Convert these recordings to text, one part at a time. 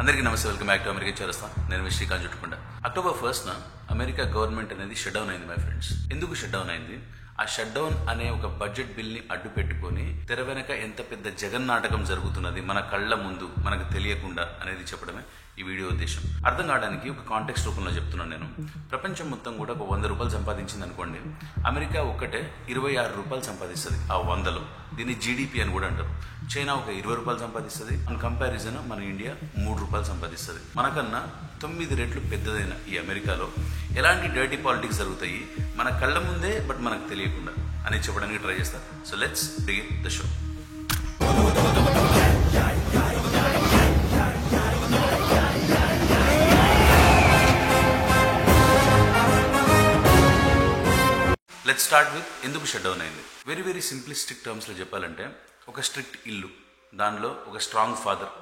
అందరికీ నమస్తే, welcome back to America చేరస్తా. నేను మీ శ్రీకాంత్ చుట్టుకుంటా. October 1st అమెరికా గవర్నమెంట్ అనేది షట్ డౌన్ అయింది మై ఫ్రెండ్స్. ఎందుకు షట్ డౌన్ అయింది? ఆ షట్ డౌన్ అనే ఒక బడ్జెట్ బిల్ ని అడ్డు పెట్టుకొని తెర వెనక ఎంత పెద్ద జగన్నాటకం జరుగుతున్నది మన కళ్ళ ముందు మనకు తెలియకుండా అనేది చెప్పడమే ఈ వీడియో ఉద్దేశం. అర్థం కావడానికి ఒక కాంటెక్స్ట్ రూపంలో చెప్తున్నాను నేను. ప్రపంచం మొత్తం కూడా ఒక 100 రూపాయలు సంపాదించింది అనుకోండి, అమెరికా ఒక్కటే 26 రూపాయలు సంపాదిస్తుంది ఆ 100లో. దీన్ని జీడిపి అని కూడా అంటారు. చైనా ఒక 20 రూపాయలు సంపాదిస్తుంది. అన్ కంపారిజన్ మన ఇండియా 3 రూపాయలు సంపాదిస్తుంది. మనకన్నా 9 రెట్లు పెద్దదైన ఈ అమెరికాలో ఎలాంటి డర్టీ పాలిటిక్స్ జరుగుతాయి మన కళ్ళ ముందే, బట్ మనకు తెలియకుండా అని చెప్పడానికి ట్రై చేస్తా. So let's begin the show. Let's start with ఎందుకు షట్ డౌన్ అయింది. వెరీ సింప్లిస్టిక్ టర్మ్స్లో చెప్పాలంటే, ఒక స్ట్రిక్ట్ ఇల్లు, దానిలో ఒక స్ట్రాంగ్ ఫాదర్,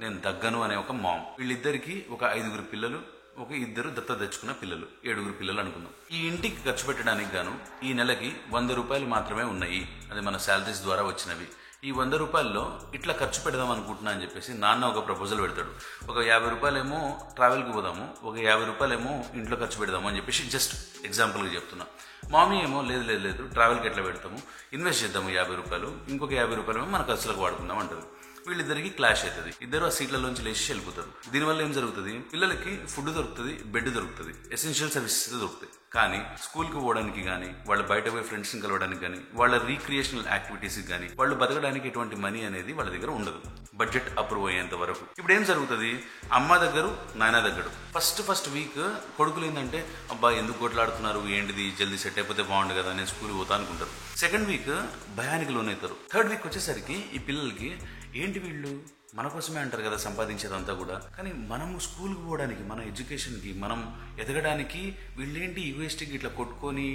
నేను దగ్గను అనే ఒక మామ్, వీళ్ళిద్దరికి ఒక 5 పిల్లలు, ఒక 2 దత్త తెచ్చుకున్న పిల్లలు, 7 పిల్లలు అనుకుందాం. ఈ ఇంటికి ఖర్చు పెట్టడానికి గాను ఈ నెలకి 100 రూపాయలు మాత్రమే ఉన్నాయి. అది మన శాలరీస్ ద్వారా వచ్చినవి. ఈ 100 రూపాయల్లో ఇట్లా ఖర్చు పెడదాం అనుకుంటున్నా అని చెప్పేసి నాన్న ఒక ప్రపోజల్ పెడతాడు. ఒక 50 రూపాయలేమో ట్రావెల్కి పోదాము, ఒక 50 రూపాయలేమో ఇంట్లో ఖర్చు పెడదాము అని చెప్పేసి జస్ట్ ఎగ్జాంపుల్గా చెప్తున్నా. మామీ ఏమో లేదు ట్రావెల్కి ఎట్లా పెడతాము, ఇన్వెస్ట్ చేద్దాము 50 రూపాయలు, ఇంకొక 50 రూపాయలు మన ఖర్చులకు వాడుకుందాం అంటారు. వీళ్ళిద్దరికి క్లాష్ అవుతుంది. ఇద్దరు ఆ సీట్లలోంచి లేచి వెళ్ళిపోతారు. దీనివల్ల ఏం జరుగుతుంది? పిల్లలకి ఫుడ్ దొరుకుతుంది, బెడ్ దొరుకుతుంది, ఎసెన్షియల్ సర్వీసెస్ దొరుకుతాయి. కానీ స్కూల్కి పోవడానికి కానీ, వాళ్ళ బయట పోయి ఫ్రెండ్స్ని కలవడానికి కానీ, వాళ్ళ రీక్రియేషనల్ యాక్టివిటీస్కి కానీ, వాళ్ళు బతకడానికి ఎటువంటి మనీ అనేది వాళ్ళ దగ్గర ఉండదు, బడ్జెట్ అప్రూవ్ అయ్యేంత వరకు. ఇప్పుడు ఏం జరుగుతుంది? అమ్మ దగ్గర, నాయన దగ్గర. ఫస్ట్ వీక్ కొడుకులు ఏంటంటే, అబ్బా ఎందుకు కొట్లాడుతున్నారు, ఏంటిది, జల్దీ సెట్ అయిపోతే బాగుండు కదా, నేను స్కూల్కి పోతా అనుకుంటారు. సెకండ్ వీక్ భయానికి లోనవుతారు. థర్డ్ వీక్ వచ్చేసరికి ఈ పిల్లలకి ఏంటి వీళ్ళు మన కోసమే అంటారు కదా సంపాదించేదంతా కూడా, కానీ మనము స్కూల్కి పోవడానికి, మన ఎడ్యుకేషన్కి, మనం ఎదగడానికి వీళ్ళేంటి యూఎస్టీకి ఇట్లా కొట్టుకొని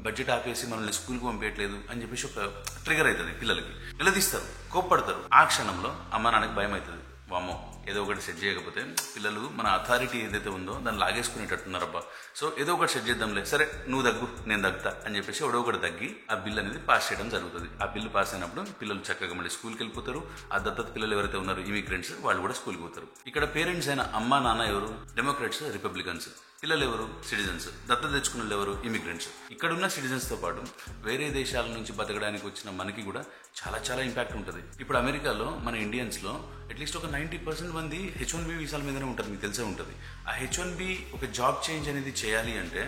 బడ్జెట్ ఆపేసి మనల్ని స్కూల్కి పంపించట్లేదు అని చెప్పేసి ఒక ట్రిగర్ అవుతుంది. పిల్లలకి నిలదీస్తారు, కోప్పడతారు. ఆ క్షణంలో అమ్మ నాన్నకి భయం అవుతుంది. వామ్మో, ఏదో ఒకటి సెట్ చేయకపోతే పిల్లలు మన అథారిటీ ఏదైతే ఉందో దాన్ని లాగేసుకునేటట్టున్నారబ్బా, సో ఏదో ఒకటి సెట్ చేద్దాంలే, సరే నువ్వు దగ్గు నేను దగ్గుతా అని చెప్పేసి ఎవడో ఒకటి దగ్గి ఆ బిల్ అనేది పాస్ చేయడం జరుగుతుంది. ఆ బిల్లు పాస్ అయినప్పుడు పిల్లలు చక్కగా మళ్ళీ స్కూల్కి వెళ్ళిపోతారు. ఆ దత్తత పిల్లలు ఎవరైతే ఉన్నారో ఇమిగ్రెంట్స్, వాళ్ళు కూడా స్కూల్కి పోతారు. ఇక్కడ పేరెంట్స్ అయిన అమ్మ నాన్న ఎవరు? Democrats, Republicans. పిల్లలు ఎవరు? సిటిజన్స్. దత్తత తెచ్చుకున్న వాళ్ళు ఎవరు? ఇమిగ్రెంట్స్. ఇక్కడ ఉన్న సిటిజన్స్ తో పాటు వేరే దేశాల నుంచి బతకడానికి వచ్చిన మనకి కూడా చాలా ఇంపాక్ట్ ఉంటుంది. ఇప్పుడు అమెరికాలో మన ఇండియన్స్ లో అట్లీస్ట్ ఒక 90% మంది H1B వీసాల మీదనే ఉంటుంది. మీకు తెలిసే ఉంటుంది. ఆ H1B ఒక జాబ్ చేంజ్ అనేది చేయాలి అంటే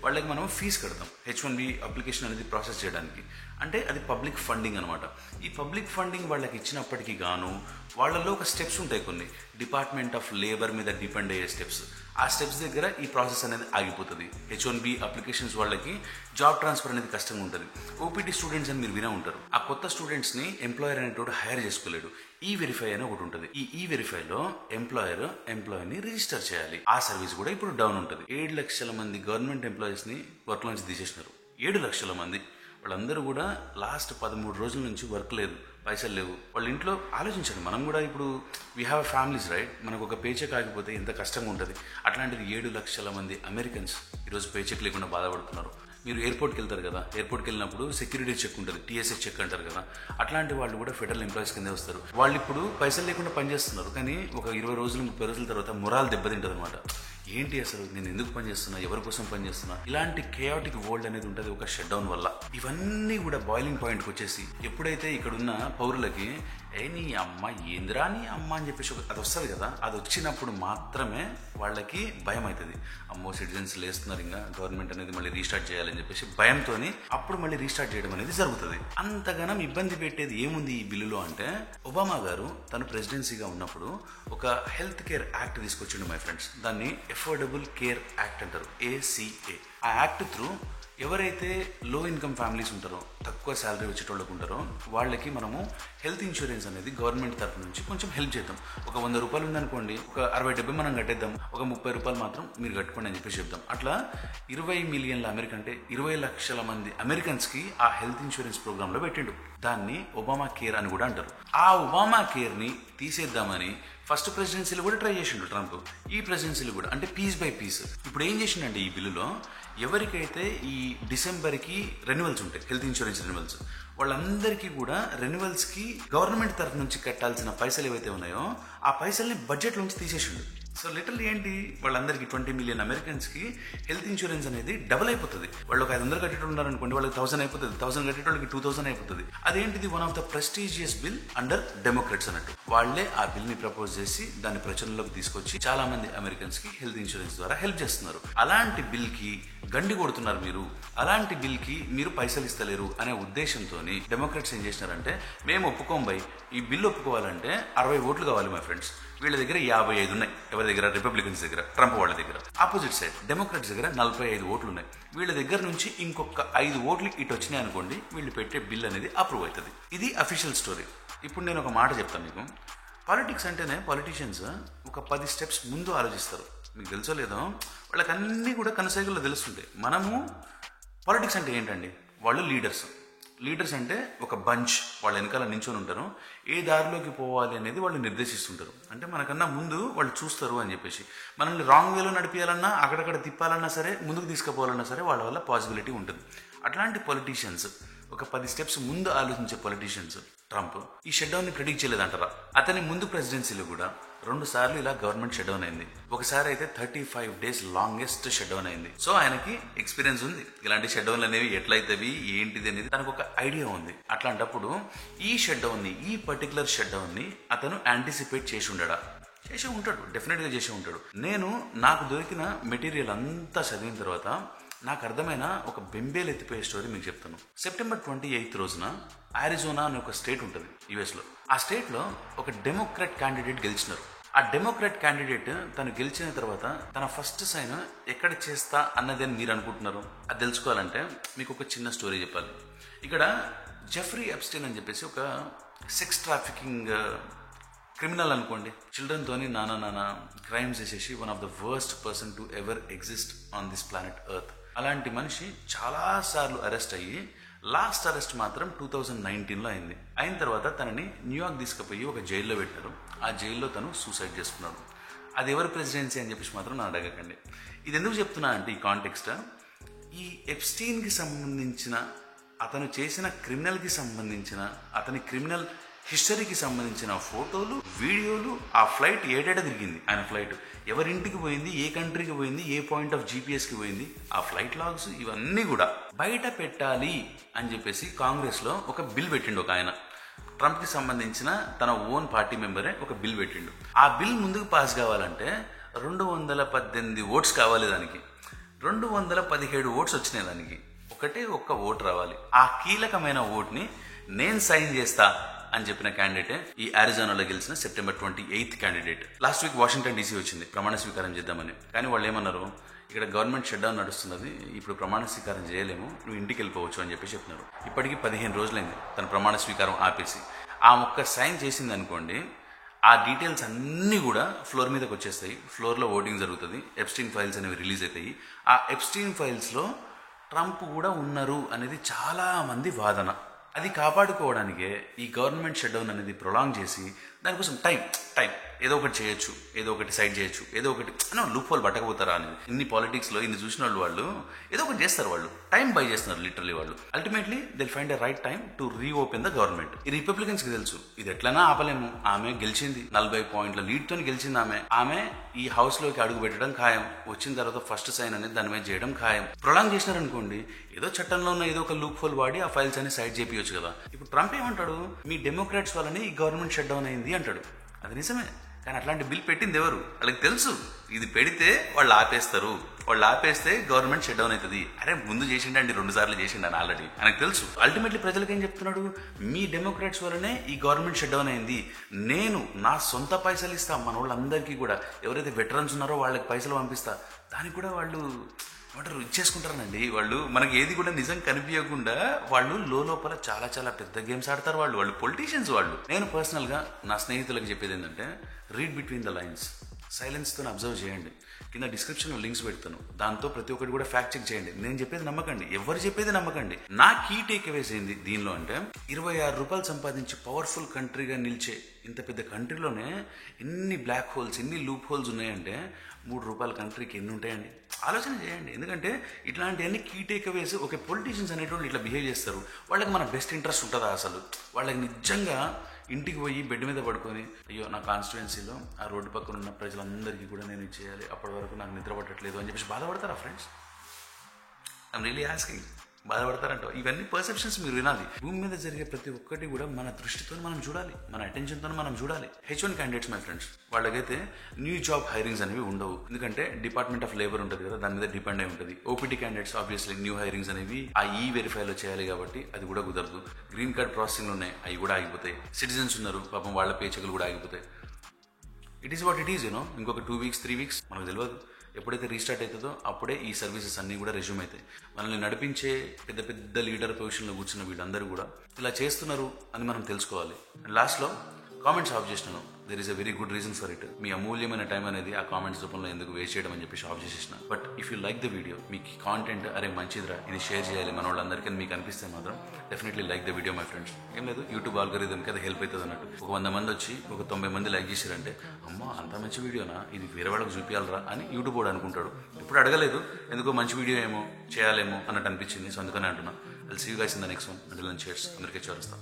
వాళ్ళకి మనం ఫీజు కడతాం. H1B అప్లికేషన్ అనేది ప్రాసెస్ చేయడానికి. అంటే అది పబ్లిక్ ఫండింగ్ అనమాట. ఈ పబ్లిక్ ఫండింగ్ వాళ్ళకి ఇచ్చినప్పటికీ గాను వాళ్ళలో ఒక స్టెప్స్ ఉంటాయి, కొన్ని డిపార్ట్మెంట్ ఆఫ్ లేబర్ మీద డిపెండ్ అయ్యే స్టెప్స్. ఆ స్టెప్స్ దగ్గర ఈ ప్రాసెస్ అనేది ఆగిపోతుంది. H1B అప్లికేషన్స్ వాళ్ళకి జాబ్ ట్రాన్స్ఫర్ అనేది కష్టంగా ఉంటుంది. OPT స్టూడెంట్స్ అని మీరు వినే ఉంటారు. ఆ కొత్త స్టూడెంట్స్ ని ఎంప్లాయర్ అనేటోడు హైర్ చేసుకోలేడు. ఈ-వెరిఫై అని ఒకటి ఉంటుంది. ఈ వెరిఫైలో ఎంప్లాయర్ని రిజిస్టర్ చేయాలి. ఆ సర్వీస్ కూడా ఇప్పుడు డౌన్ ఉంటుంది. 7 లక్షల మంది గవర్నమెంట్ ఎంప్లాయీస్ ని వర్క్ నుంచి తీసేసినారు. 7 లక్షల మంది. వాళ్ళందరూ కూడా లాస్ట్ 13 రోజుల నుంచి వర్క్ లేదు, పైసలు లేవు. వాళ్ళ ఇంట్లో ఆలోచించండి, మనం కూడా ఇప్పుడు వీ హ్యావ్ ఫ్యామిలీస్ రైట్. మనకు ఒక పేచెక్ ఆగిపోతే ఎంత కష్టంగా ఉంటుంది. అట్లాంటిది 7 లక్షల మంది అమెరికన్స్ ఈరోజు పేచెక్ లేకుండా బాధపడుతున్నారు. మీరు ఎయిర్పోర్ట్కి వెళ్తారు కదా, ఎయిర్పోర్ట్కి వెళ్ళినప్పుడు సెక్యూరిటీ చెక్ ఉంటుంది, TSA చెక్ అంటారు కదా. అట్లాంటి వాళ్ళు కూడా ఫెడరల్ ఎంప్లాయీస్ కిందే వస్తారు. వాళ్ళు ఇప్పుడు పైసలు లేకుండా పనిచేస్తున్నారు, కానీ ఒక 20 రోజులు 30 రోజుల తర్వాత మొరాల్ దెబ్బతింటుంది అనమాట. ఏంటి అసలు నేను ఎందుకు పనిచేస్తున్నా, ఎవరి కోసం పనిచేస్తున్నా, ఇలాంటి కేయాటిక్ వరల్డ్ అనేది ఉంటుంది ఒక షట్ డౌన్ వల్ల. ఇవన్నీ కూడా బాయిలింగ్ పాయింట్కి వచ్చేసి ఎప్పుడైతే ఇక్కడున్న పౌరులకి నీ అమ్మ ఏంద్రా నీ అమ్మ అని చెప్పేసి అది వస్తుంది కదా, అది వచ్చినప్పుడు మాత్రమే వాళ్ళకి భయం అవుతుంది. అమ్మో సిటిజన్స్ లేస్తున్నారు, ఇంకా గవర్నమెంట్ అనేది మళ్ళీ రీస్టార్ట్ చేయాలని చెప్పేసి భయంతో అప్పుడు మళ్ళీ రీస్టార్ట్ చేయడం అనేది జరుగుతుంది. అంతగానం ఇబ్బంది పెట్టేది ఏముంది ఈ బిల్లులో అంటే, ఒబామా గారు తను ప్రెసిడెన్సీగా ఉన్నప్పుడు ఒక హెల్త్ కేర్ యాక్ట్ తీసుకొచ్చిండు మై ఫ్రెండ్స్. దాన్ని అఫోర్డబుల్ కేర్ యాక్ట్ అంటారు, ACA. ఆ యాక్ట్ త్రూ ఎవరైతే లో ఇన్కమ్ ఫ్యామిలీస్ ఉంటారో, తక్కువ శాలరీ వచ్చేటోళ్ళకు ఉంటారో, వాళ్ళకి మనము హెల్త్ ఇన్సూరెన్స్ అనేది గవర్నమెంట్ తరఫు నుంచి కొంచెం హెల్ప్ చేద్దాం. ఒక 100 రూపాయలు ఉందనుకోండి, ఒక 60-70 మనం కట్టేద్దాం, ఒక 30 రూపాయలు మాత్రం మీరు కట్టుకోండి అని చెప్పేసి చెప్తాం. అట్లా 20 మిలియన్ల అమెరికా అంటే 20 లక్షల మంది అమెరికన్స్కి ఆ హెల్త్ ఇన్సూరెన్స్ ప్రోగ్రాంలో పెట్టిండు. దాన్ని ఒబామా కేర్ అని కూడా అంటారు. ఆ ఒబామా కేర్ని తీసేద్దామని ఫస్ట్ ప్రెసిడెన్సీలో కూడా ట్రై చేసిండు ట్రంప్. ఈ ప్రెసిడెన్సీలో కూడా అంటే పీస్ బై పీస్. ఇప్పుడు ఏం చేసిండంటే ఈ బిల్లులో ఎవరికైతే ఈ డిసెంబర్కి రెన్యువల్స్ ఉంటాయి, హెల్త్ ఇన్సూరెన్స్ రెన్యువల్స్, వాళ్ళందరికీ కూడా రెన్యువల్స్కి గవర్నమెంట్ తరఫు నుంచి కట్టాల్సిన పైసలు ఏవైతే ఉన్నాయో ఆ పైసల్ని బడ్జెట్ నుంచి తీసేసిండు. సో లిటరల్లీ ఏంటి, వాళ్ళందరికీ 20 మిలియన్ అమెరికన్స్కి హెల్త్ ఇన్సూరెన్స్ అనేది డబుల్ అయిపోతుంది. వాళ్ళు ఒక 500 కట్టేటోళ్ళు ఉన్నారనుకోండి, వాళ్ళకి 1000 అయిపోతుంది. 1000 కట్టేటోళ్ళకి 2000 అయిపోతుంది. అదేంటిది, one of the prestigious bill under Democrats అన్నట్టు. వాళ్ళే ఆ బిల్ ని ప్రపోజ్ చేసి దాన్ని ప్రచురణలోకి తీసుకొచ్చి చాలా మంది అమెరికన్స్ కి హెల్త్ ఇన్సూరెన్స్ ద్వారా హెల్ప్ చేస్తున్నారు. అలాంటి బిల్ కి గండి కొడుతున్నారు మీరు, అలాంటి బిల్ కి మీరు పైసలు ఇస్తలేరు అనే ఉద్దేశంతో డెమోక్రట్స్ ఏం చేసినారంటే, మేము ఒప్పుకోంబై, ఈ బిల్ ఒప్పుకోవాలంటే 60 ఓట్లు కావాలి మై ఫ్రెండ్స్. వీళ్ళ దగ్గర 55 ఉన్నాయి. ఎవరి దగ్గర? రిపబ్లికన్స్ దగ్గర, ట్రంప్ వాళ్ళ దగ్గర. ఆపోజిట్ సైడ్ డెమోక్రాట్స్ దగ్గర 45 ఓట్లు ఉన్నాయి. వీళ్ళ దగ్గర నుంచి ఇంకొక 5 ఓట్లు ఇటు వచ్చినాయి అనుకోండి, వీళ్ళు పెట్టే బిల్ అనేది అప్రూవ్ అవుతుంది. ఇది అఫీషియల్ స్టోరీ. ఇప్పుడు నేను ఒక మాట చెప్తాను మీకు. పాలిటిక్స్ అంటేనే పాలిటీషియన్స్ ఒక 10 స్టెప్స్ ముందు ఆలోచిస్తారు. మీకు తెలుసో లేదో, వాళ్ళకి అన్నీ కూడా కనసైగల్లో తెలుస్తుంటాయి. మనము పాలిటిక్స్ అంటే ఏంటండి, వాళ్ళు లీడర్స్ అంటే ఒక బంచ్, వాళ్ళ వెనకాల నించొని ఉంటారు. ఏ దారిలోకి పోవాలి అనేది వాళ్ళు నిర్దేశిస్తుంటారు. అంటే మనకన్నా ముందు వాళ్ళు చూస్తారు అని చెప్పేసి, మనల్ని రాంగ్ వేలో నడిపించాలన్నా, అక్కడక్కడ తిప్పాలన్నా సరే, ముందుకు తీసుకుపోవాలన్నా సరే వాళ్ళ వల్ల పాసిబిలిటీ ఉంటుంది. అట్లాంటి పొలిటీషియన్స్, ఒక 10 స్టెప్స్ ముందు ఆలోచించే పొలిటీషియన్స్ ట్రంప్ ఈ షట్ డౌన్ ని ప్రిడిక్ట్ చేయలేదంటారా? అతని ముందు ప్రెసిడెన్సీలో కూడా 2 సార్లు ఇలా గవర్నమెంట్ షట్ డౌన్ అయింది. ఒకసారి అయితే 35 days లాంగెస్ట్ షట్ డౌన్ అయింది. సో ఆయనకి ఎక్స్పీరియన్స్ ఉంది, ఇలాంటి షట్ డౌన్లు అనేవి ఎట్లయితేవి ఏంటిది అనేది తనకు ఒక ఐడియా ఉంది. అట్లాంటప్పుడు ఈ షట్ డౌన్ ని, ఈ పర్టికులర్ షట్ డౌన్ ని అతను యాంటిసిపేట్ చేసి ఉంటాడు, డెఫినెట్ గా చేసి ఉంటాడు. నాకు దొరికిన మెటీరియల్ అంతా చదివిన తర్వాత నాకు అర్థమైన ఒక బెంబేలు ఎత్తిపోయే స్టోరీ మీకు చెప్తాను. సెప్టెంబర్ 28 రోజున ఆరిజోనా అనే ఒక స్టేట్ ఉంటుంది యుఎస్లో. ఆ స్టేట్లో ఒక డెమోక్రాట్ క్యాండిడేట్ గెలిచినారు. ఆ డెమోక్రాట్ క్యాండిడేట్ తను గెలిచిన తర్వాత తన ఫస్ట్ సైన్ ఎక్కడ చేస్తా అన్నది అని మీరు అనుకుంటున్నారు. అది తెలుసుకోవాలంటే మీకు ఒక చిన్న స్టోరీ చెప్పాలి. ఇక్కడ జెఫ్రీ ఎప్స్టైన్ అని చెప్పేసి ఒక సెక్స్ ట్రాఫికింగ్ క్రిమినల్ అనుకోండి, చిల్డ్రన్ తోని నానా క్రైమ్స్ చేసేసి one of the worst person to ever exist on this planet earth. అలాంటి మనిషి చాలా సార్లు అరెస్ట్ అయ్యి లాస్ట్ అరెస్ట్ మాత్రం 2019లో అయింది. అయిన తర్వాత తనని న్యూయార్క్ తీసుకుపోయి ఒక జైల్లో పెట్టారు. ఆ జైల్లో తను సూసైడ్ చేసుకున్నాడు. అది ఎవరి ప్రెసిడెన్సీ అని చెప్పేసి మాత్రం నన్ను అడగకండి. ఇది ఎందుకు చెప్తున్నా అంటే, ఈ కాంటెక్స్ట్ ఈ ఎప్స్టీన్కి సంబంధించిన, అతను చేసిన క్రిమినల్కి సంబంధించిన, అతని క్రిమినల్ హిస్టరీకి సంబంధించిన ఫోటోలు, వీడియోలు, ఆ ఫ్లైట్ ఏడేడ తిరిగింది, ఆయన ఫ్లైట్ ఎవరింటికి పోయింది, ఏ కంట్రీకి పోయింది, ఏ పాయింట్ ఆఫ్ జీపీఎస్కి పోయింది, ఆ ఫ్లైట్ లాగ్స్ ఇవన్నీ కూడా బయట పెట్టాలి అని చెప్పేసి కాంగ్రెస్లో ఒక బిల్ పెట్టిండు ఒక ఆయన. ట్రంప్కి సంబంధించిన తన ఓన్ పార్టీ మెంబరే ఒక బిల్ పెట్టిండు. ఆ బిల్ ముందుకు పాస్ కావాలంటే 218 ఓట్స్ కావాలి. దానికి 217 ఓట్స్ వచ్చినాయి. దానికి ఒక్క ఓటు రావాలి. ఆ కీలకమైన ఓట్ని నేను సైన్ చేస్తా అని చెప్పిన క్యాండిడేటే ఈ అరిజోనాలో గెలిచిన September 28 candidate. Last week Washington DC వచ్చింది ప్రమాణ స్వీకారం చేద్దామని. కానీ వాళ్ళు ఏమన్నారు, ఇక్కడ గవర్నమెంట్ షట్ డౌన్ నడుస్తున్నది, ఇప్పుడు ప్రమాణ స్వీకారం చేయలేము, నువ్వు ఇంటికి వెళ్ళిపోవచ్చు అని చెప్పి చెప్తున్నారు. ఇప్పటికీ 15 రోజులైంది తన ప్రమాణ స్వీకారం ఆపేసి. ఆ ఒక్క సైన్ చేసింది అనుకోండి, ఆ డీటెయిల్స్ అన్నీ కూడా ఫ్లోర్ మీదకి వచ్చేస్తాయి. ఫ్లోర్లో ఓటింగ్ జరుగుతుంది. ఎప్స్టీన్ ఫైల్స్ అనేవి రిలీజ్ అవుతాయి. ఆ ఎప్స్టీన్ ఫైల్స్లో ట్రంప్ కూడా ఉన్నారు అనేది చాలా మంది వాదన. అది కాపాడుకోవడానికే ఈ గవర్నమెంట్ షట్ డౌన్ అనేది ప్రొలాంగ్ చేసి దానికోసం టైం ఏదో ఒకటి చేయొచ్చు, ఏదో ఒకటి సైడ్ చేయొచ్చు, ఏదో ఒకటి లూప్ హోల్ పట్టకపోతారా అనేది. ఇన్ని పాలిటిక్స్లో ఇన్ని చూసిన వాళ్ళు ఏదో ఒకటి చేస్తారు. వాళ్ళు టైం బై చేస్తున్నారు లిటరలీ. వాళ్ళు ultimately will find a right time to reopen the government. ఈ రిపబ్లికన్స్ కి తెలుసు ఇది ఎట్లనా ఆపలేము. ఆమె గెలిచింది, 40 పాయింట్ల లీడ్ తో గెలిచింది. ఆమె ఈ హౌస్ లోకి అడుగు పెట్టడం ఖాయం. వచ్చిన తర్వాత ఫస్ట్ సైన్ అనేది దాని మీద చేయడం ఖాయం. ప్రొలాంగ్ చేసినారనుకోండి, ఏదో చట్టంలో ఉన్న ఏదో ఒక లూప్ హోల్ వాడి ఆ ఫైల్స్ అన్ని సైడ్ చేపియొచ్చు కదా. ఇప్పుడు ట్రంప్ ఏమంటాడు, మీ డెమోక్రాట్స్ వల్లనే ఈ గవర్నమెంట్ షట్ డౌన్ అయింది అంటాడు. అది నిజమే. కానీ అట్లాంటి బిల్ పెట్టింది ఎవరు? వాళ్ళకి తెలుసు ఇది పెడితే వాళ్ళు ఆపేస్తారు, వాళ్ళు ఆపేస్తే గవర్నమెంట్ షట్ డౌన్ అవుతుంది. అరే ముందు చేసిండండి, 2 సార్లు చేసిండని ఆల్రెడీ ఆయనకు తెలుసు. అల్టిమేట్లీ ప్రజలకు ఏం చెప్తున్నాడు, మీ డెమోక్రాట్స్ వల్లనే ఈ గవర్నమెంట్ షట్ డౌన్ అయింది, నేను నా సొంత పైసలు ఇస్తా, మన వాళ్ళందరికీ కూడా ఎవరైతే వెటరన్స్ ఉన్నారో వాళ్ళకి పైసలు పంపిస్తా. దానికి కూడా వాళ్ళు ఇచ్చేసుకుంటారనండి. వాళ్ళు మనకి ఏది కూడా నిజం కనిపించకుండా వాళ్ళు లోపల చాలా చాలా పెద్ద గేమ్స్ ఆడతారు. వాళ్ళు పొలిటీషియన్స్. నేను పర్సనల్ గా నా స్నేహితులకు చెప్పేది ఏంటంటే, రీడ్ బిట్వీన్ ద లైన్స్. సైలెన్స్తో అబ్జర్వ్ చేయండి. కింద డిస్క్రిప్షన్లో లింక్స్ పెడతాను, దాంతో ప్రతి ఒక్కటి కూడా ఫ్యాక్ట్ చెక్ చేయండి. నేను చెప్పేది నమ్మకండి, ఎవరు చెప్పేది నమ్మకండి. నా కీ టేక్ అవేస్ ఏంది దీనిలో అంటే, 26 రూపాయలు సంపాదించి పవర్ఫుల్ కంట్రీగా నిలిచే ఇంత పెద్ద కంట్రీలోనే ఎన్ని బ్లాక్ హోల్స్, ఎన్ని లూప్ హోల్స్ ఉన్నాయంటే 3 రూపాయల కంట్రీకి ఎన్ని ఉంటాయండి? ఆలోచన చేయండి. ఎందుకంటే ఇట్లాంటివన్నీ కీ టేక్ అవేస్. ఒక పొలిటీషియన్స్ అనేటువంటి ఇట్లా బిహేవ్ చేస్తారు, వాళ్ళకి మన బెస్ట్ ఇంట్రెస్ట్ ఉంటుందా అసలు? వాళ్ళకి నిజంగా ఇంటికి పోయి బెడ్ మీద పడుకొని, అయ్యో నా కాన్స్టిట్యుయెన్సీలో ఆ రోడ్డు పక్కన ఉన్న ప్రజలందరికీ కూడా నేను ఇది చేయాలి, అప్పటి వరకు నాకు నిద్ర పట్టట్లేదు అని చెప్పేసి బాధపడతారా ఫ్రెండ్స్? ఐఎమ్ రియలీ ఆస్కింగ్, బాధపడతారంట? ఇవన్నీ పర్సెప్షన్స్ మీరు వినాలి. భూమి మీద జరిగే ప్రతి ఒక్కటి కూడా మన దృష్టితో మనం చూడాలి, మన అటెన్షన్తో మనం చూడాలి. H1 క్యాండిడేట్స్ మై ఫ్రెండ్స్, వాళ్ళకైతే న్యూ జాబ్ హైరింగ్స్ అనేవి ఉండవు. ఎందుకంటే డిపార్ట్మెంట్ ఆఫ్ లేబర్ ఉంటుంది కదా, దాని మీద డిపెండ్ అయి ఉంటుంది. OPT candidates obviously new hirings అనేవి ఆ వెరిఫైలో చేయాలి కాబట్టి అది కూడా కుదరదు. గ్రీన్ కార్డ్ ప్రాసెసింగ్ ఉన్నాయి, అవి కూడా ఆగిపోతాయి. సిటిజన్స్ ఉన్నారు పాపం, వాళ్ళ పేచెక్లు కూడా ఆగిపోతాయి. It is what it is. ఇంకొక 2 వీక్స్ 3 వీక్స్ మనకు తెలియదు. ఎప్పుడైతే రీస్టార్ట్ అవుతుందో అప్పుడే ఈ సర్వీసెస్ అన్నీ కూడా రెజ్యూమ్ అవుతాయి. మనల్ని నడిపించే పెద్ద పెద్ద లీడర్ పొజిషన్లో కూర్చున్న వీళ్ళందరూ కూడా ఇలా చేస్తున్నారు అని మనం తెలుసుకోవాలి. అండ్ లాస్ట్లో కామెంట్స్ ఆఫ్ చేసినాను. There is a very good reason for it. మీ అమూల్యమైన టైం అనేది ఆ కామెంట్స్ రూపంలో ఎందుకు వేస్ట్ చేయడం అని చెప్పేసి ఆఫ్ చేసేసిన. But if you like the video, మీకు కాంటెంట్ అరే మంచిదిరా, ఇది షేర్ చేయాలి మన వాళ్ళందరికీ మీకు అనిపిస్తే మాత్రం definitely like the video my friends. ఏం లేదు, యూట్యూబ్ ఆల్గరిథంకి అది హెల్ప్ అవుతుంది అన్నట్టు. ఒక 100 మంది వచ్చి ఒక 90 మంది లైక్ చేశారంటే, అమ్మా అంత మంచి వీడియోనా, ఇది వేరే వాళ్ళకి చూపించాలరా అని యూట్యూబ్ వాడు అనుకుంటాడు. ఇప్పుడు అడగలేదు, ఎందుకో మంచి వీడియో ఏమో చేయాలేమో అన్నట్టు అనిపించింది. సో అందుకని అంటున్నా. I'll see you guys in the next one. Until then, cheers. అందరికీ చేరుస్తాం.